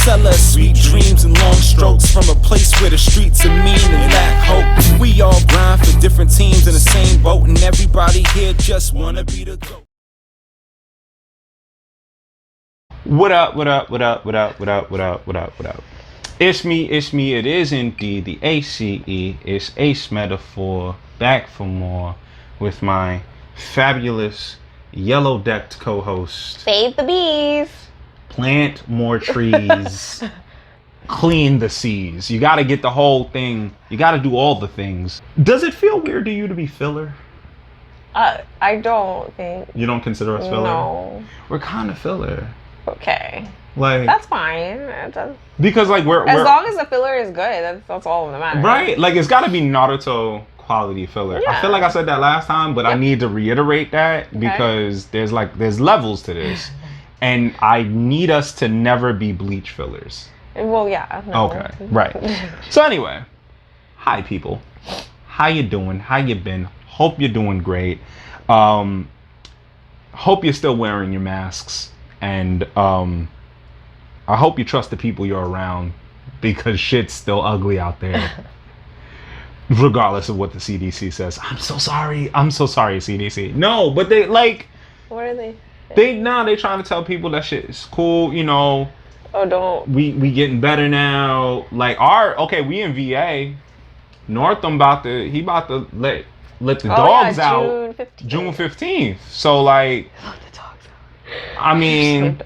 sell us sweet dreams and long strokes from a place where the streets are mean and lack hope. We all grind for different teams in the same boat, and everybody here just wanna be the GOAT. What up, what up, what up, what up, what up, what up, what up, what up? It's me, it is indeed the ACE. It's Ace Metaphor, back for more with my fabulous yellow-decked co-host. Save the bees. Plant more trees. Clean the seas. You gotta get the whole thing. You gotta do all the things. Does it feel weird to you to be filler? I don't think. You don't consider us filler? No. We're kind of filler. Okay. Like, that's fine. It does. Because like we're as long as the filler is good, that's all that matters. Right? Like it's gotta be Naruto quality filler. Yeah. I feel like I said that last time, but I need to reiterate that because there's levels to this. And I need us to never be bleach fillers. Well, yeah. No. Okay. Right. So anyway, hi people. How you doing? How you been? Hope you're doing great. Hope you're still wearing your masks. And I hope you trust the people you're around because shit's still ugly out there. Regardless of what the CDC says. I'm so sorry, CDC. No, but they like... What are they? They trying to tell people that shit is cool, you know. Oh, don't. We getting better now. Like we in VA. Northam about to let the dogs out June 15th. So like... I mean,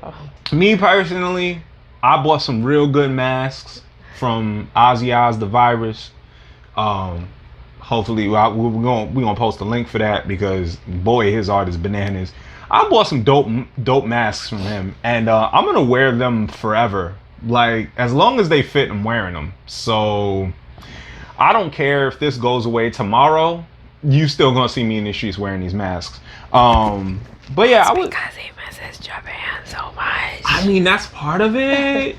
me personally, I bought some real good masks from Ozzy Oz the Virus. Hopefully, we're gonna post a link for that because boy, his art is bananas. I bought some dope masks from him, and I'm gonna wear them forever. Like as long as they fit, I'm wearing them. So I don't care if this goes away tomorrow. You still gonna see me in the streets wearing these masks. But yeah, I would. Because he misses Japan so much. I mean, that's part of it.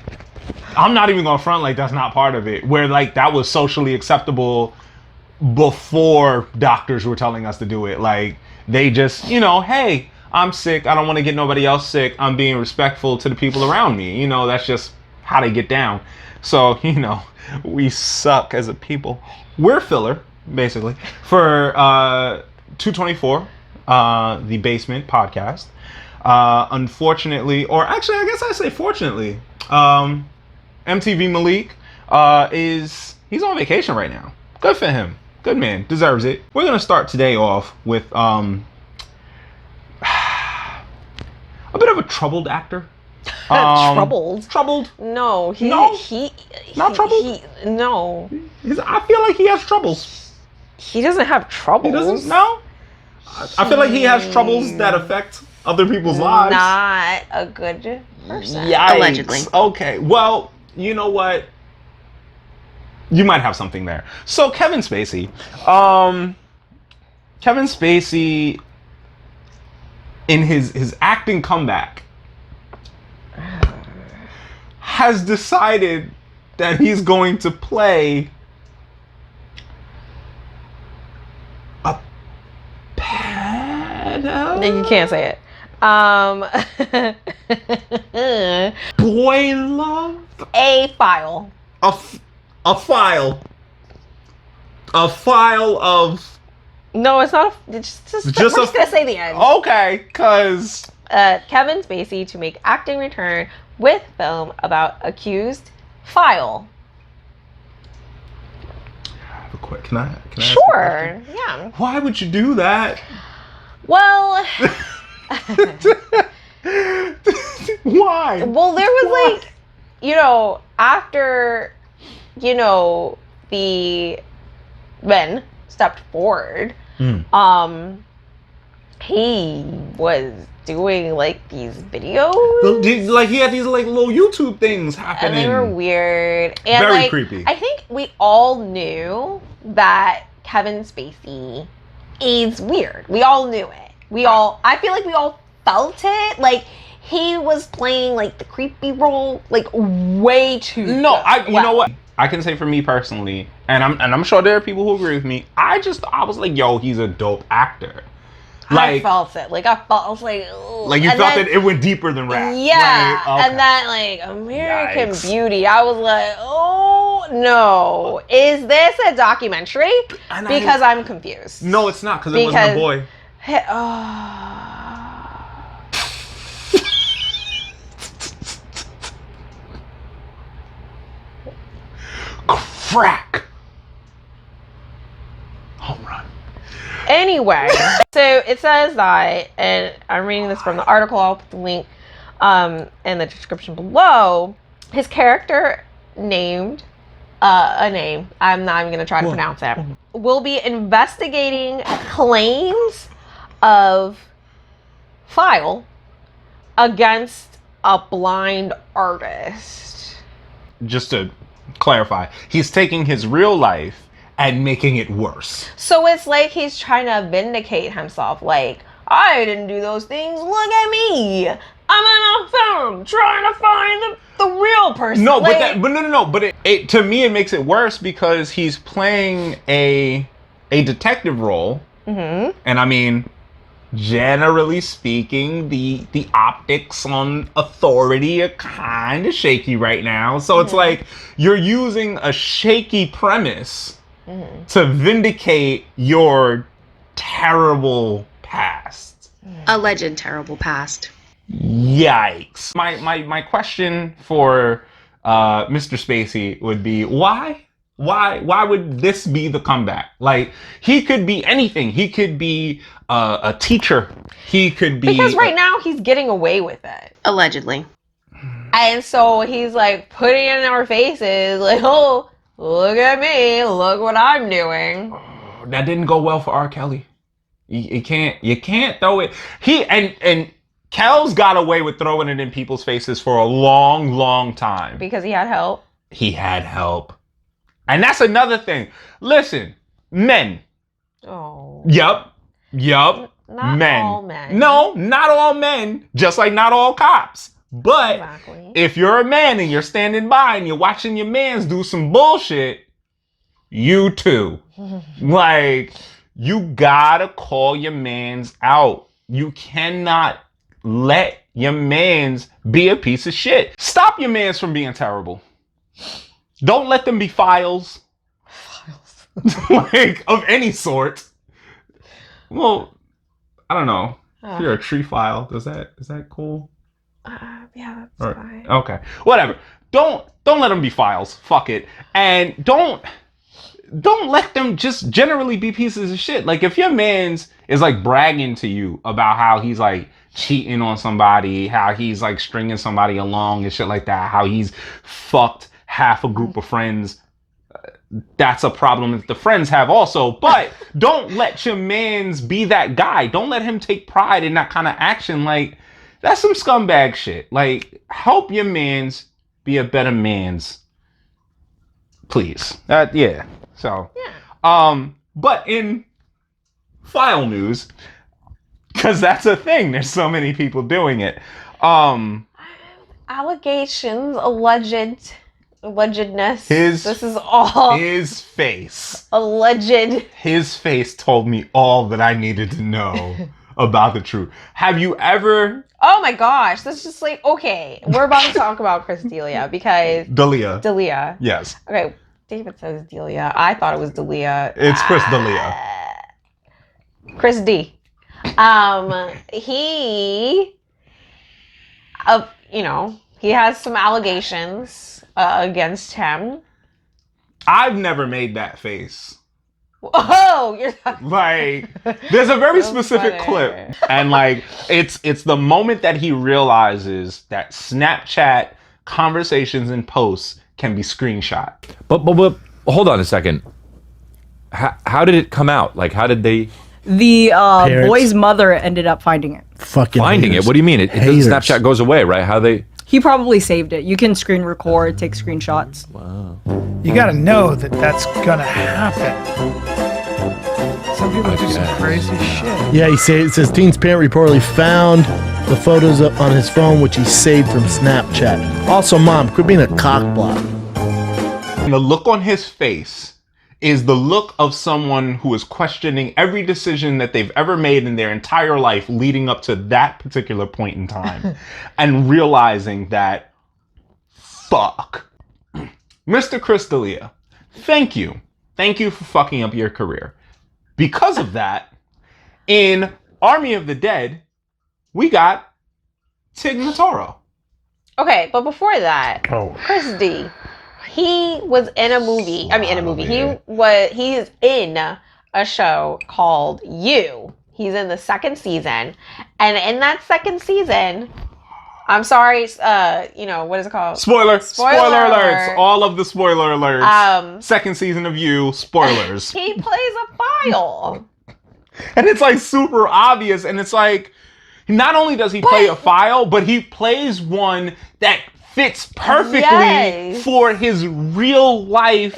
I'm not even gonna front like that's not part of it. Where like that was socially acceptable before doctors were telling us to do it. Like they just, hey, I'm sick. I don't want to get nobody else sick. I'm being respectful to the people around me. That's just how they get down. So, we suck as a people. We're filler, basically, for 224. The Basement podcast. Unfortunately, or actually, I guess I say fortunately, MTV Malik he's on vacation right now. Good for him. Good man. Deserves it. We're gonna start today off with a bit of a troubled actor. Troubled? No, he not troubled. No. I feel like he has troubles. He doesn't have troubles. He doesn't. No. I feel like he has troubles that affect other people's lives. Not a good person. Yikes. Allegedly. Okay. Well, you know what? You might have something there. So Kevin Spacey. Kevin Spacey in his acting comeback has decided that he's going to play You can't say it. Boy love? A file. A file. A file of... No, it's not. We're just gonna say the end. Okay, cause... Kevin Spacey to make acting return with film about accused file. Can I Sure, yeah. Why would you do that? Well... Why? Well, there was after, the men stepped forward, he was doing these videos. Like he had these little YouTube things happening. And they were weird. And very creepy. I think we all knew that Kevin Spacey is weird. We all knew it. I feel like we all felt it. Like he was playing the creepy role way too you know what? I can say for me personally, and I'm sure there are people who agree with me. I was like, yo, he's a dope actor. I felt it. Like, I was like, ugh. Like, you felt that it went deeper than Rat. Yeah. Right? Okay. And then, like, American Yikes. Beauty, I was like, oh, no. Is this a documentary? Because I'm confused. No, it's not, because it wasn't a boy. Crack. Home run. Anyway, so it says that, and I'm reading this from the article, I'll put the link in the description below. His character named a name, I'm not even going to try to pronounce it, will be investigating claims of file against a blind artist. Just to clarify, he's taking his real life and making it worse. So it's like he's trying to vindicate himself. Like, I didn't do those things. Look at me. I'm in a film trying to find the real person. No, like, but it to me it makes it worse because he's playing a detective role. Mm-hmm. And I mean, generally speaking, the optics on authority are kind of shaky right now. So it's like you're using a shaky premise to vindicate your terrible past. Alleged terrible past. Yikes. My question for Mr. Spacey would be why would this be the comeback? Like, he could be anything. He could be a teacher. He could be, because right now he's getting away with it. Allegedly. And so he's like putting it in our faces, like, oh, look at me, look what I'm doing. Oh, that didn't go well for R. Kelly. You can't throw it. And Kel's got away with throwing it in people's faces for a long time. Because he had help. He had help. And that's another thing. Listen, men. Oh. Yup. Not men. all men. No, not all men. Just like not all cops. But exactly. If you're a man and you're standing by and you're watching your mans do some bullshit, you too. Like, you gotta call your mans out. You cannot let your mans be a piece of shit. Stop your mans from being terrible. Don't let them be files. Like, of any sort. Well, I don't know. If you're a tree file, is that cool? Yeah, that's fine. Okay. Whatever. Don't let them be files. Fuck it. And don't let them just generally be pieces of shit. Like, if your man's is like bragging to you about how he's like cheating on somebody, how he's like stringing somebody along and shit like that, how he's fucked half a group of friends, that's a problem that the friends have also. But don't let your mans be that guy. Don't let him take pride in that kind of action. Like, that's some scumbag shit. Like, help your mans be a better mans, please. Yeah. So, yeah. But in file news, because that's a thing, there's so many people doing it. Allegations, allegedness. This is all his face. Alleged. His face told me all that I needed to know about the truth. Have you ever? Oh my gosh, that's just like, okay, we're about to talk about Chris D'Elia because D'Elia. Yes. Okay, David says D'Elia. I thought it was D'Elia. It's Chris D'Elia. Chris D. He, he has some allegations against him. I've never made that face. Oh, you're like, there's a very specific clip, and like it's the moment that he realizes that Snapchat conversations and posts can be screenshot. But hold on a second. How did it come out? Like, how did they? The boy's mother ended up finding it. Finding haters. it? What do you mean? Snapchat goes away, right? How they? He probably saved it. You can screen record, take screenshots. Wow. You gotta know that that's gonna happen. Some people do some crazy shit. Yeah, it says teen's parent reportedly found the photos on his phone, which he saved from Snapchat. Also, mom, quit being a cockblock. And the look on his face is the look of someone who is questioning every decision that they've ever made in their entire life leading up to that particular point in time and realizing that, fuck. Mr. Chris D'Elia, thank you. Thank you for fucking up your career. Because of that, in Army of the Dead, we got Tig Notaro. Okay, but before that, Oh. Chris D, he was in a movie. I mean, in a movie. He's in a show called You. He's in the second season, and in that second season, I'm sorry, what is it called? Spoiler Spoiler alerts. alert. All of the spoiler alerts. Second season of You, spoilers. He plays a file. And it's like super obvious, and it's like, not only does he play a file, but he plays one that fits perfectly for his real life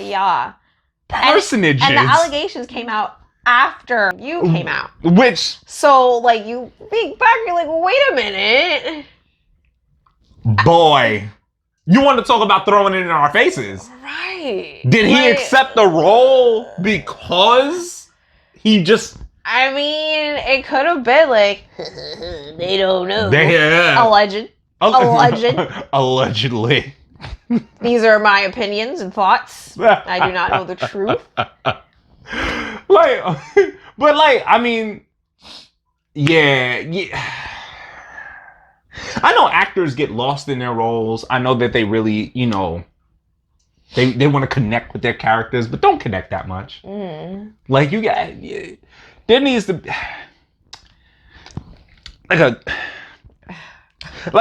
personages. And the allegations came out after You came out. Which... So, like, you think back, you're like, wait a minute. Boy. You want to talk about throwing it in our faces. Right. Did he accept the role because he just... I mean, it could have been like, they don't know. Alleged. Allegedly. These are my opinions and thoughts. I do not know the truth. I mean, yeah. I know actors get lost in their roles. I know that they really, they want to connect with their characters, but don't connect that much. Like, there needs to like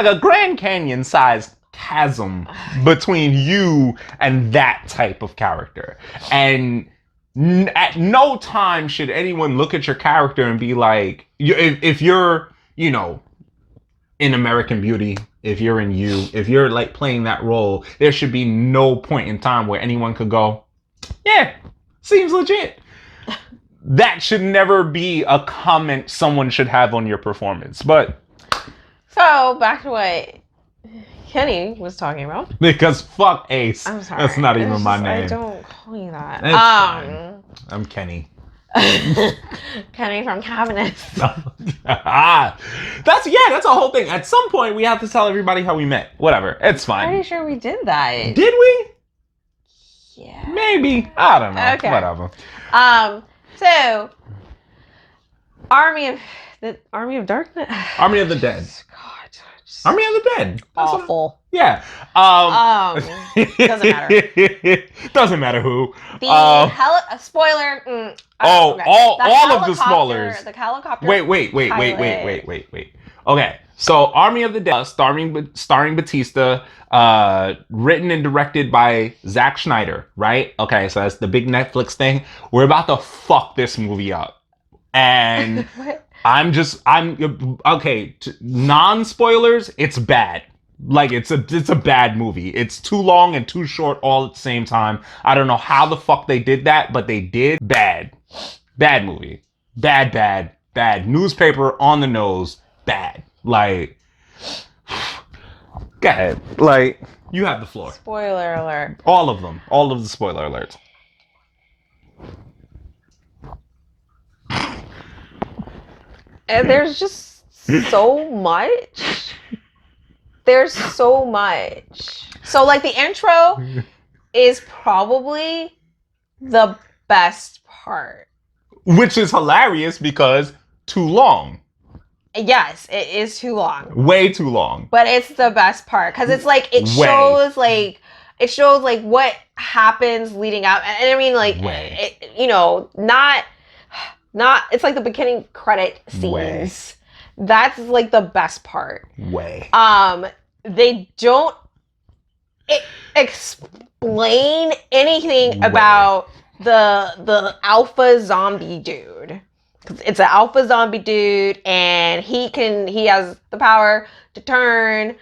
a Grand Canyon sized chasm between you and that type of character. And at no time should anyone look at your character and be like, if you're, in American Beauty, if you're in You, if you're like playing that role, there should be no point in time where anyone could go, yeah, seems legit. That should never be a comment someone should have on your performance. But so back to what Kenny was talking about. Because fuck Ace. I'm sorry. That's not even my name. I don't call you that. It's fine. I'm Kenny. Kenny from Cabinets. That's a whole thing. At some point we have to tell everybody how we met. Whatever. It's fine. Pretty sure we did that. Did we? Yeah. Maybe. I don't know. Okay. Whatever. So Army of Darkness. Army of the Dead. God. Army of the Dead. That's Awful. Yeah. Doesn't matter. Doesn't matter who. The spoiler. All of the spoilers. The helicopter. Wait. Okay, so Army of the Dead, starring Batista, written and directed by Zack Snyder, right? Okay, so that's the big Netflix thing. We're about to fuck this movie up, and okay. Non-spoilers, it's bad. Like, it's a bad movie. It's too long and too short all at the same time. I don't know how the fuck they did that, but they did. Bad movie. Bad. Newspaper on the nose. Bad. Like, go ahead. Like, you have the floor. Spoiler alert. All of them. All of the spoiler alerts. And there's just so much. There's so much. So, like, the intro is probably the best part. Which is hilarious because too long. Yes, it is too long. Way too long. But it's the best part because it's like it shows what happens leading up, and I mean, like, not it's like the beginning credit scenes. That's like the best part. They don't explain anything about the alpha zombie dude. It's an alpha zombie dude, and he has the power to turn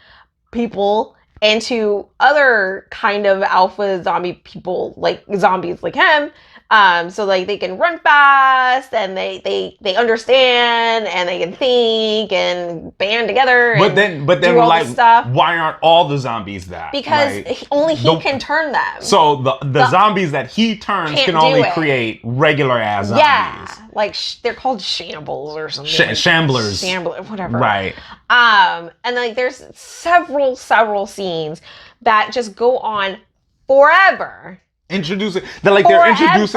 people into other kind of alpha zombie people, like zombies like him. So like they can run fast and they understand and they can think and band together. But then do all like, this stuff. why aren't all the zombies that? Because like, only he can turn them. So the zombies that he turns can only create regular ass zombies. Yeah, like they're called shambles or something. Shamblers. Whatever. Right. And like there's several scenes that just go on forever. They're introducing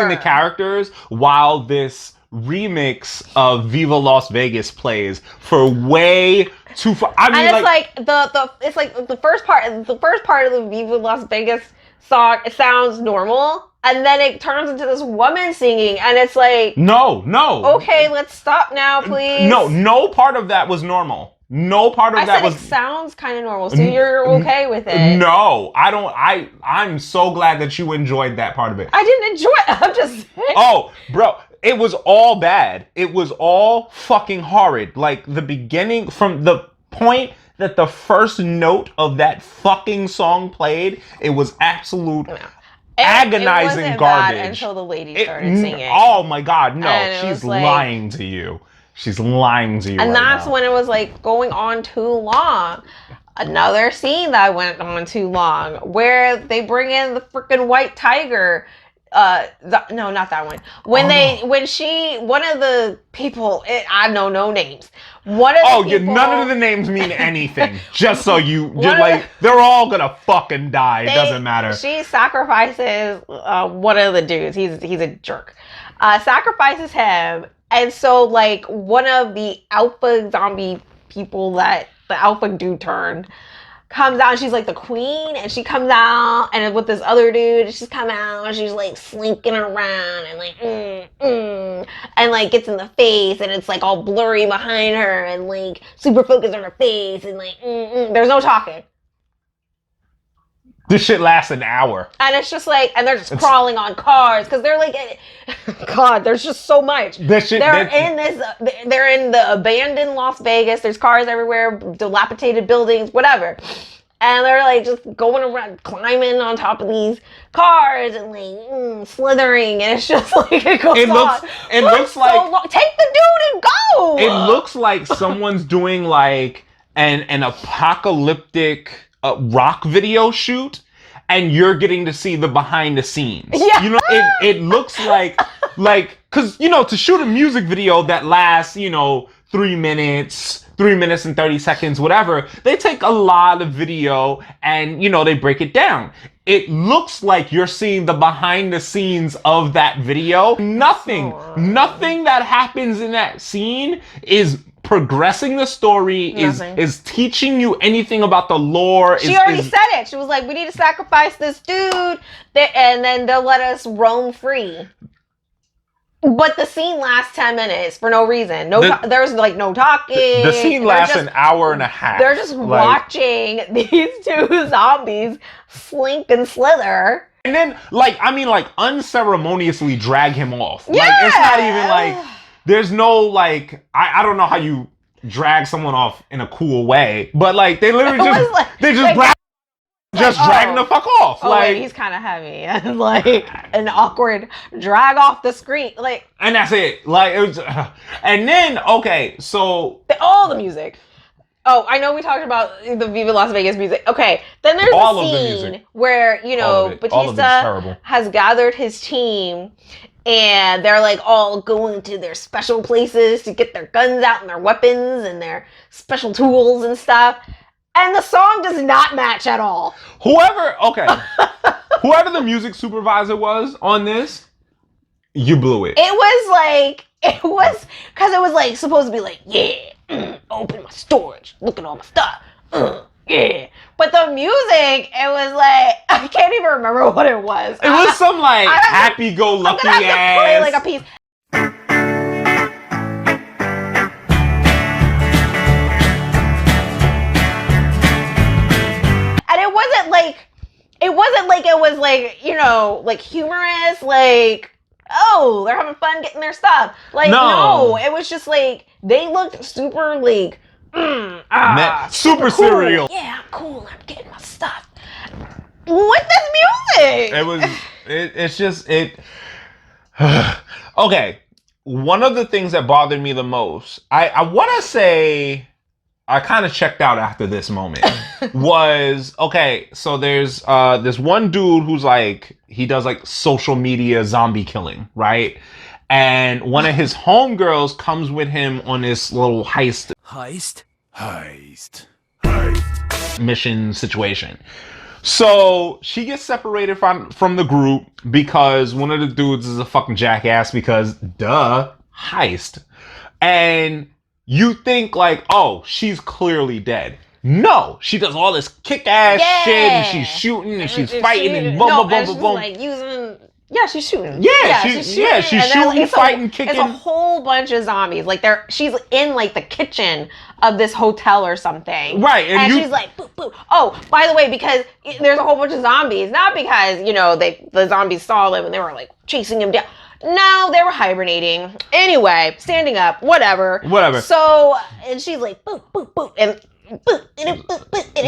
the characters while this remix of Viva Las Vegas plays for way too far. I mean, and it's like the first part of the Viva Las Vegas song, it sounds normal, and then it turns into this woman singing, and it's like, no. Okay, let's stop now, please. No part of that was normal. No part of that was. It sounds kind of normal, so you're okay with it. No, I don't. I'm so glad that you enjoyed that part of it. I didn't enjoy it. I'm just saying. Oh, bro, it was all bad. It was all fucking horrid. Like the beginning, from the point that the first note of that fucking song played, it was absolute. Agonizing it wasn't garbage bad until the lady started singing. Oh my god, no, she's like, lying to you. She's lying to you. And right that's now. when it was like going on too long. Another scene that went on too long, where they bring in the freaking white tiger. No, not that one. One of the people, I know no names. None of the names mean anything. Just so they're all gonna fucking die. It doesn't matter. She sacrifices one of the dudes. He's a jerk. Sacrifices him. And so, like, one of the alpha zombie people that the alpha dude turned comes out, and she's like the queen, and she comes out, and with this other dude, she's come out, and she's like slinking around, and like, and like gets in the face, and it's like all blurry behind her, and like super focused on her face, and like, there's no talking. This shit lasts an hour. And it's just like, and they're just crawling on cars, because they're like, God, there's just so much. They're in the abandoned Las Vegas. There's cars everywhere, dilapidated buildings, whatever. And they're like just going around, climbing on top of these cars and like slithering, and it's just like it goes on. It looks like so long. Take the dude and go. It looks like someone's doing like an apocalyptic rock video shoot, and you're getting to see the behind the scenes. Yeah. You know, it looks like because to shoot a music video that lasts 3 minutes and 30 seconds, whatever, they take a lot of video and they break it down. It looks like you're seeing the behind the scenes of that video. Nothing that happens in that scene is progressing the story, is teaching you anything about the lore. She already said it. She was like, we need to sacrifice this dude, and then they'll let us roam free. But the scene lasts 10 minutes for no reason. There's like no talking. The scene lasts an hour and a half. They're just watching these two zombies slink and slither. And then, unceremoniously drag him off. Yeah. Like, it's not even like, there's no, I don't know how you drag someone off in a cool way, but, they literally dragging the fuck off. Wait, he's kind of heavy. And, an awkward drag off the screen. And that's it. It was, and then, okay, so. All the music. Oh, I know we talked about the Viva Las Vegas music. Okay, then there's a scene where, Batista has gathered his team, and they're all going to their special places to get their guns out and their weapons and their special tools and stuff. And the song does not match at all. Whoever the music supervisor was on this, you blew it. It was because it was supposed to be open my storage, look at all my stuff. Yeah. But the music, it was I can't even remember what it was. It was some happy-go-lucky I'm gonna have to play a piece. And it wasn't humorous, oh, they're having fun getting their stuff. No, it was just they looked super super cool. Serial. Yeah, I'm cool. I'm getting my stuff. With this music. It's just. Okay. One of the things that bothered me the most, I want to say, I kind of checked out after this moment, was, okay, so there's this one dude who's like, he does like social media zombie killing, right? And one of his homegirls comes with him on this little heist mission situation. So she gets separated from the group because one of the dudes is a fucking jackass because duh, heist. And you think like, oh, she's clearly dead. No, she does all this kick-ass shit and she's shooting and she's fighting and boom, boom, boom, boom, boom. Like using... Yeah, she's shooting. Yeah, she's shooting, fighting, kicking. It's a whole bunch of zombies. Like she's in like the kitchen of this hotel or something. Right, and she's like, boop, boop. Oh, by the way, because there's a whole bunch of zombies, not because the zombies saw them and they were like chasing him down. No, they were hibernating. Anyway, standing up, whatever. So, and she's like, boop, boop, boop, and.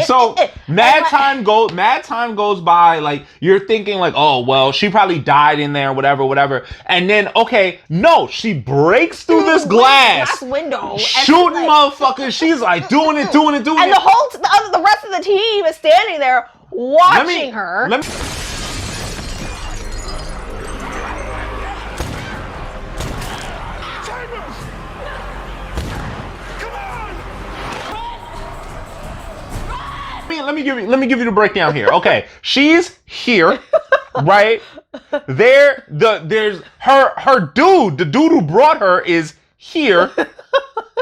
So mad time goes by, like you're thinking like, oh well, she probably died in there, whatever, and then okay, no, she breaks through this glass window, shooting motherfuckers. She's like doing it, and the rest of the team is standing there watching her. Let me give you the breakdown here. Okay, she's here, right? There's her dude, the dude who brought her is here,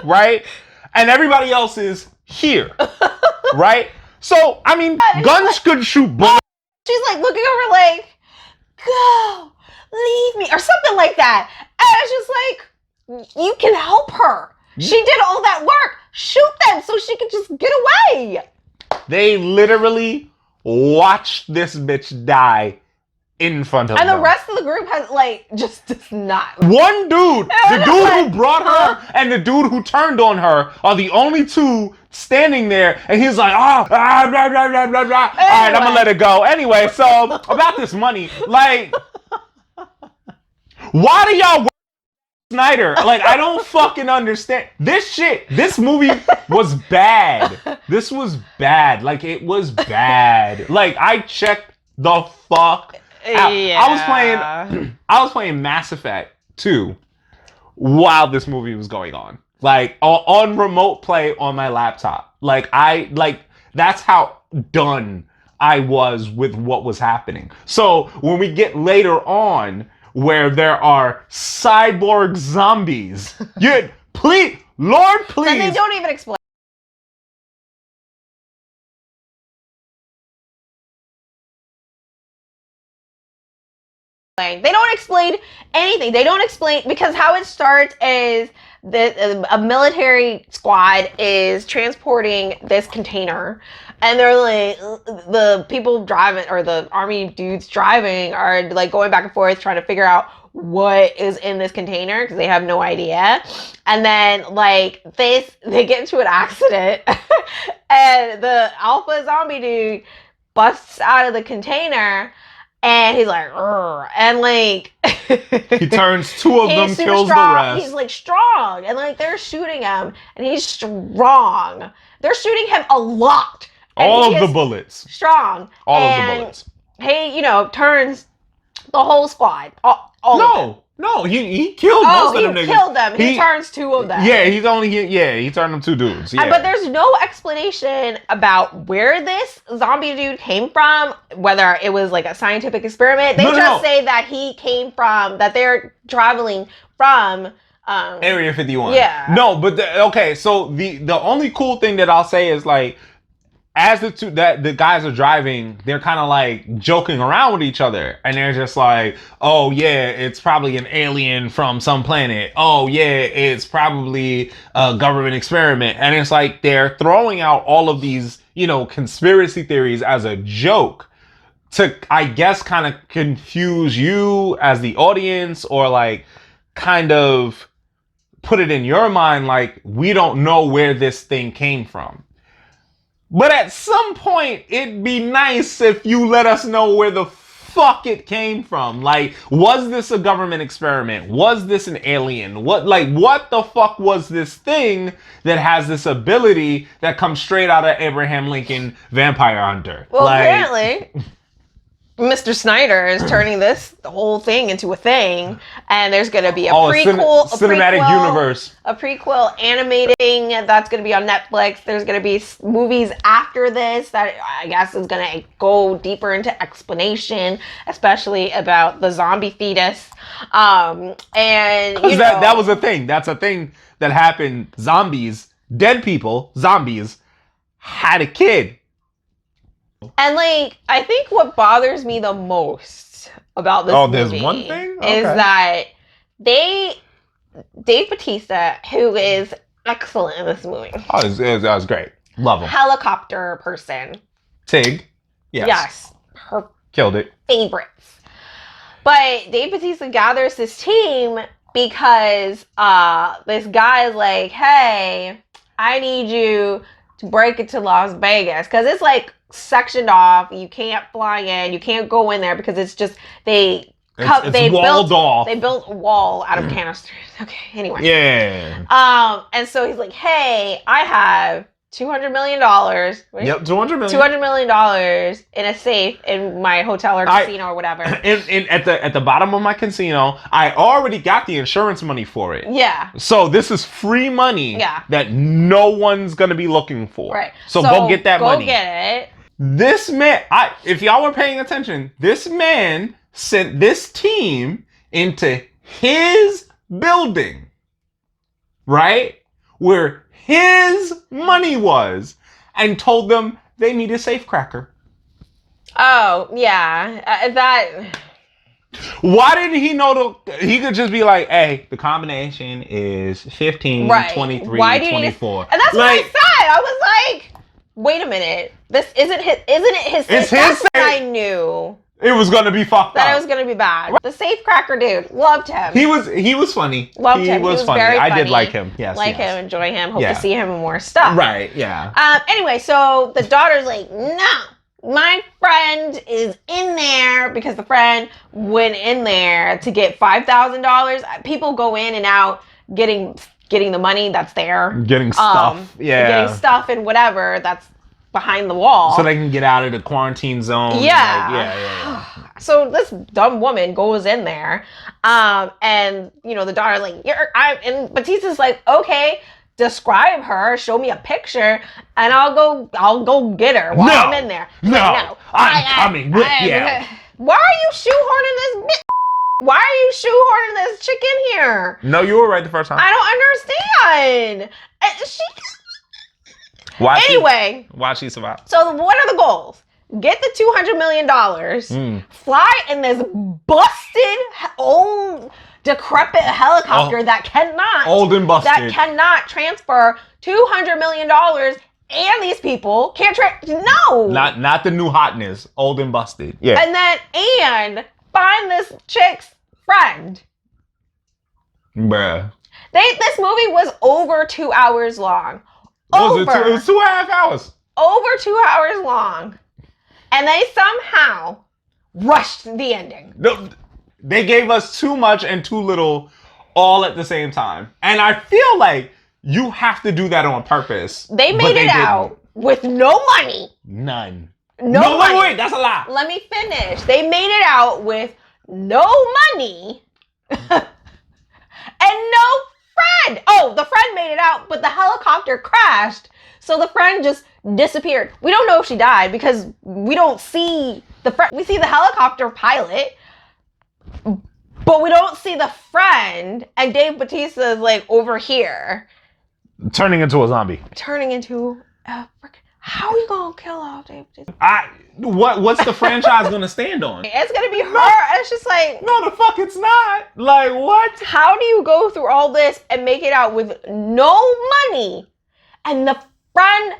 right? And everybody else is here, right? So I mean, guns could shoot bullets. She's like looking over, like, go, leave me, or something like that. And it's just like, you can help her. She did all that work. Shoot them so she can just get away. They literally watched this bitch die in front of them. And the rest of the group has, like, just does not. One dude, the dude who brought her and the dude who turned on her are the only two standing there. And he's like, blah, blah, blah, blah, blah, blah. Anyway. All right, I'm going to let it go. Anyway, so about this money, like, why do y'all work Snyder? Like, I don't fucking understand. This movie was bad. This was bad. Like, it was bad. Like, I checked the fuck out. Yeah. I was playing Mass Effect 2 while this movie was going on. Like, on remote play on my laptop. Like, that's how done I was with what was happening. So, when we get later on, where there are cyborg zombies. Please, Lord, please. And they don't even explain. They don't explain anything. They don't explain, because how it starts is a military squad is transporting this container. And they're like, the people driving, or the army dudes driving, are like going back and forth trying to figure out what is in this container because they have no idea. And then like they get into an accident and the alpha zombie dude busts out of the container and he's like, "Urgh," and like he turns two of them, kills strong. The rest. He's like strong, and like they're shooting him and he's strong. They're shooting him a lot. All of the bullets. Strong. All of the bullets. He, turns the whole squad. No, he killed most of them niggas. He killed them. He turns two of them. Yeah, he turned them two dudes. Yeah. But there's no explanation about where this zombie dude came from, whether it was like a scientific experiment. They say that he came from, that they're traveling from Area 51. Yeah. No, but okay, so the only cool thing that I'll say is like, as the guys are driving, they're kind of like joking around with each other, and they're just like, "Oh yeah, it's probably an alien from some planet. Oh yeah, it's probably a government experiment." And it's like they're throwing out all of these, conspiracy theories as a joke to, I guess, kind of confuse you as the audience, or like kind of put it in your mind like we don't know where this thing came from. But at some point, it'd be nice if you let us know where the fuck it came from. Like, was this a government experiment? Was this an alien? What the fuck was this thing that has this ability that comes straight out of Abraham Lincoln Vampire Hunter? Well, apparently, Mr. Snyder is turning the whole thing into a thing, and there's going to be a prequel, cinematic universe, a prequel animating that's going to be on Netflix. There's going to be movies after this that I guess is going to go deeper into explanation, especially about the zombie fetus. And that was a thing. That's a thing that happened. Zombies, dead people, zombies had a kid. And like, I think what bothers me the most about this movie there's one thing? is that Dave Bautista, who is excellent in this movie. Oh, that was great. Love him. Helicopter person. Tig. Yes. Her Killed it. favorites. But Dave Bautista gathers his team because this guy is like, hey, I need you to break it to Las Vegas. Because it's like sectioned off. You can't fly in. You can't go in there because it's just, they walled off. They built a wall out of canisters. Okay, anyway. Yeah. And so he's like, hey, I have $200 million. Yep, $200 million. $200 million in a safe in my hotel or casino or whatever. At the bottom of my casino, I already got the insurance money for it. Yeah. So this is free money that no one's going to be looking for. Right. So go get that money. Go get it. This man, if y'all were paying attention, this man sent this team into his building, right? Where his money was, and told them they need a safecracker. Oh, yeah. That... Why didn't he know he could just be like, hey, the combination is 15, 23, 24. And that's what I said. I was like, wait a minute. This isn't it his safe? It's his safe. I knew it was gonna be fucked up. That it was gonna be bad. The safecracker dude, loved him. He was funny. Loved him. He was funny. Very funny. I did like him. Yes. Him, enjoy him. Hope to see him in more stuff. Right. Yeah. Anyway, so the daughter's like, no, my friend is in there because the friend went in there to get $5,000. People go in and out getting the money that's there. Getting stuff. Getting stuff and whatever that's behind the wall. So they can get out of the quarantine zone. Yeah. So this dumb woman goes in there, and the daughter's like, and Batista's like, okay, describe her, show me a picture, and I'll go get her while I'm in there. I'm coming with you. Why are you shoehorning this bitch? Why are you shoehorning this chick in here? No, you were right the first time. I don't understand. Why she survived? So what are the goals? Get the $200 million, fly in this busted, old, decrepit helicopter that cannot transfer $200 million, and these people can't not the new hotness, old and busted. Yeah. And find this chick's friend. Bruh. This movie was over 2 hours long. It was 2.5 hours. Over 2 hours long. And they somehow rushed the ending. They gave us too much and too little all at the same time. And I feel like you have to do that on purpose. They made it out with no money. None. No money. Wait, that's a lie. Let me finish. They made it out with no money and no friend. Oh, the friend made it out, but the helicopter crashed. So the friend just disappeared. We don't know if she died because we don't see the friend. We see the helicopter pilot, but we don't see the friend. And Dave Bautista is like over here. Turning into a zombie. Turning into a freaking... How are you gonna kill off Dave Bautista? What's the franchise gonna stand on? It's gonna be her. It's just like... No, the fuck it's not. Like, what? How do you go through all this and make it out with no money and the friend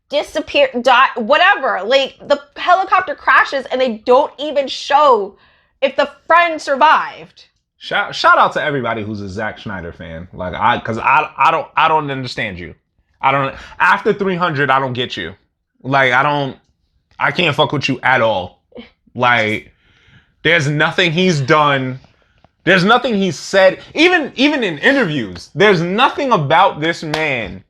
disappeared, died, whatever? Like, the helicopter crashes and they don't even show if the friend survived. Shout out to everybody who's a Zack Snyder fan. Like, I don't understand you. After 300, I don't get you. Like, I can't fuck with you at all. Like, there's nothing he's done. There's nothing he's said. Even in interviews, there's nothing about this man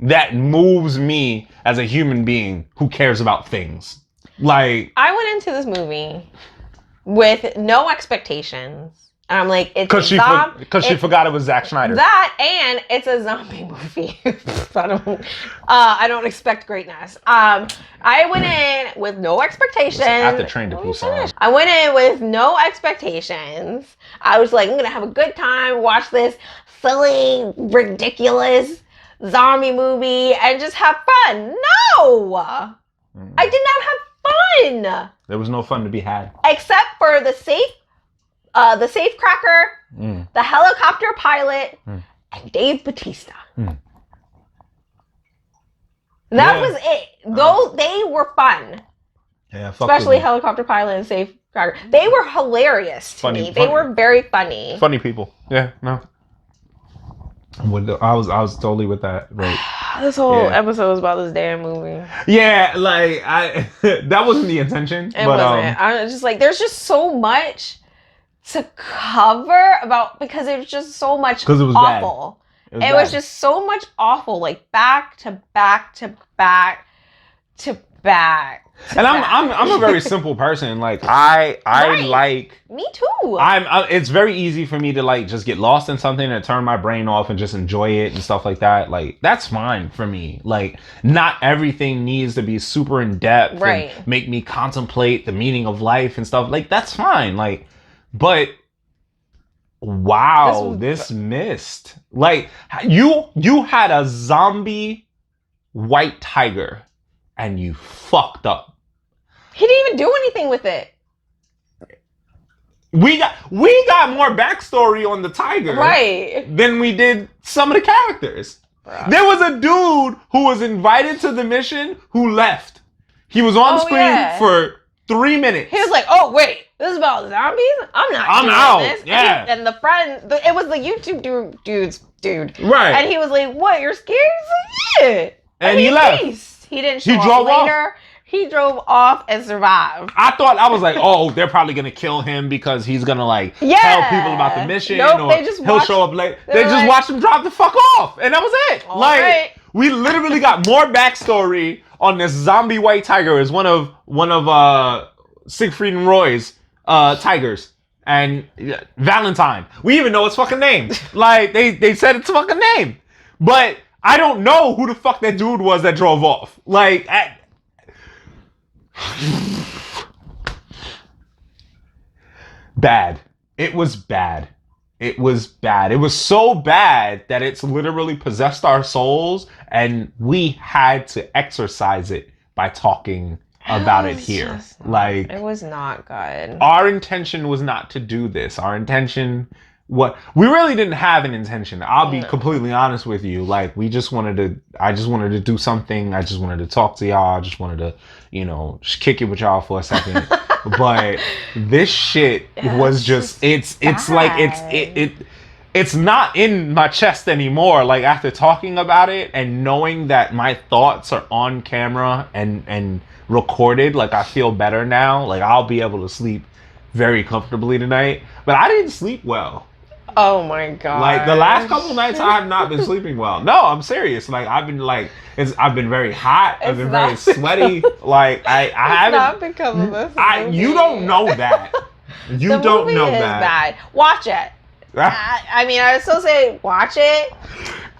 that moves me as a human being who cares about things. Like, I went into this movie with no expectations. And I'm like, it's because she forgot it was Zack Snyder. That and it's a zombie movie. I don't expect greatness. I went in with no expectations. I have to train to Busan. I went in with no expectations. I was like, I'm gonna have a good time, watch this silly, ridiculous zombie movie, and just have fun. No, I did not have fun. There was no fun to be had, except for the safecracker, the helicopter pilot, and Dave Bautista. That was it. Though they were fun. Yeah, especially helicopter pilot and safecracker. They were hilarious to me. They were very funny. Funny people. Yeah, no. I was totally with that. Right. This whole episode was about this damn movie. Yeah, like that wasn't the intention. It wasn't. I was just like, there's just so much to cover about because it was just so much awful. It was just so much awful, like back to back to back to back. And I'm a very simple person. Like I like. Me too. It's very easy for me to like just get lost in something and turn my brain off and just enjoy it and stuff like that. Like that's fine for me. Like not everything needs to be super in depth and make me contemplate the meaning of life and stuff. Like that's fine. Like, but wow, this missed. Like you had a zombie white tiger. And you fucked up. He didn't even do anything with it. We got more backstory on the tiger, than we did some of the characters. Bruh. There was a dude who was invited to the mission who left. He was on screen for 3 minutes. He was like, "Oh wait, this is about zombies? I'm out." This. Yeah. And the friend, it was the YouTube dude. Right. And he was like, "What? You're scared?" He's like, "Yeah." And he left. He didn't show up later. He drove off and survived. I was like, oh, they're probably gonna kill him because he's gonna like tell people about the mission, or he'll show up late. They just watched him drop the fuck off, and that was it. We literally got more backstory on this zombie white tiger. Is one of Siegfried and Roy's tigers, and Valentine. We even know its fucking name. Like they said its fucking name, but I don't know who the fuck that dude was that drove off. Like, bad. It was bad. It was bad. It was so bad that it's literally possessed our souls, and we had to exorcise it by talking about it here. Like, it was not good. Our intention was not to do this. Our intention. We really didn't have an intention. I'll be completely honest with you. Like I just wanted to do something. I just wanted to talk to y'all. I just wanted to, just kick it with y'all for a second. But this shit was just it's like it's not in my chest anymore. Like after talking about it and knowing that my thoughts are on camera and recorded, like I feel better now. Like I'll be able to sleep very comfortably tonight. But I didn't sleep well. Oh my god! Like the last couple nights, I have not been sleeping well. No, I'm serious. Like I've been very hot. I've been very sweaty. Like I haven't. Not because of this movie. You don't know that. You the don't movie know is that. Bad. Watch it. I mean, I would still say watch it.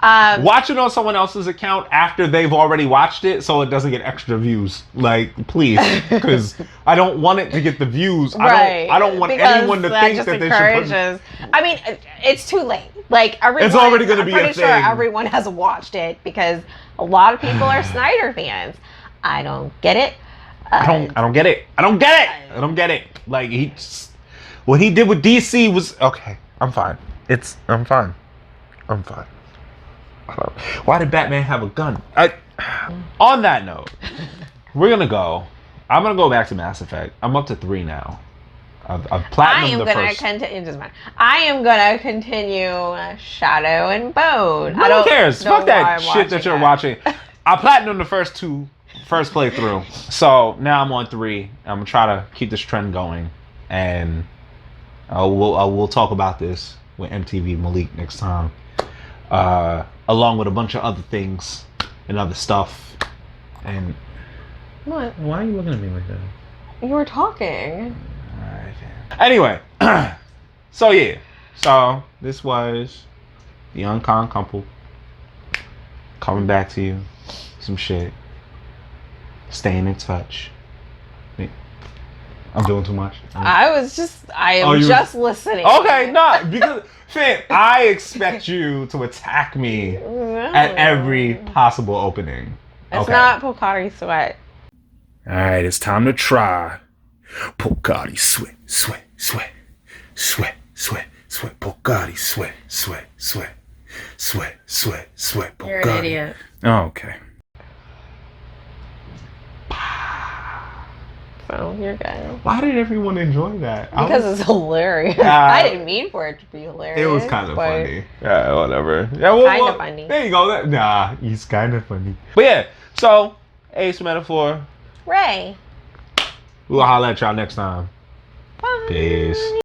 Watch it on someone else's account after they've already watched it, so it doesn't get extra views. Like, please, because I don't want it to get the views. I don't want anyone to think that they should. I mean, it's too late. Like everyone, it's already going to be a thing. I'm pretty sure everyone has watched it because a lot of people are Snyder fans. I don't get it. I don't get it. I don't get it. Like what he did with DC was okay. I'm fine. I'm fine. Why did Batman have a gun? On that note, I'm gonna go back to Mass Effect. I'm up to 3 now. I've platinumed the first. I am gonna continue Shadow and Bone. Who cares? Fuck that shit that you're watching. I platinumed the first 2 first playthrough. So now I'm on 3. I'm gonna try to keep this trend going, and we'll talk about this with MTV Malik next time, along with a bunch of other things and other stuff. And What? why are you looking at me like that? You were talking. Alright. Anyway, so this was the Uncon couple coming back to you, some shit, staying in touch. I'm doing too much. I am just listening. Okay, no, because fam, I expect you to attack me at every possible opening. It's not Pocari Sweat. All right, it's time to try Pocari Sweat, sweat, sweat, sweat, sweat, sweat, Pocari Sweat, sweat, sweat, sweat, sweat, sweat, Pocari. You're an idiot. Oh, okay. So you're good. Why did everyone enjoy that? Because it's hilarious. I didn't mean for it to be hilarious. It was kind of but funny. Yeah, whatever. Yeah, well, Kind of funny. There you go. Nah, he's kind of funny. But yeah, so Ace Metaphor. Ray. We'll holler at y'all next time. Bye. Peace.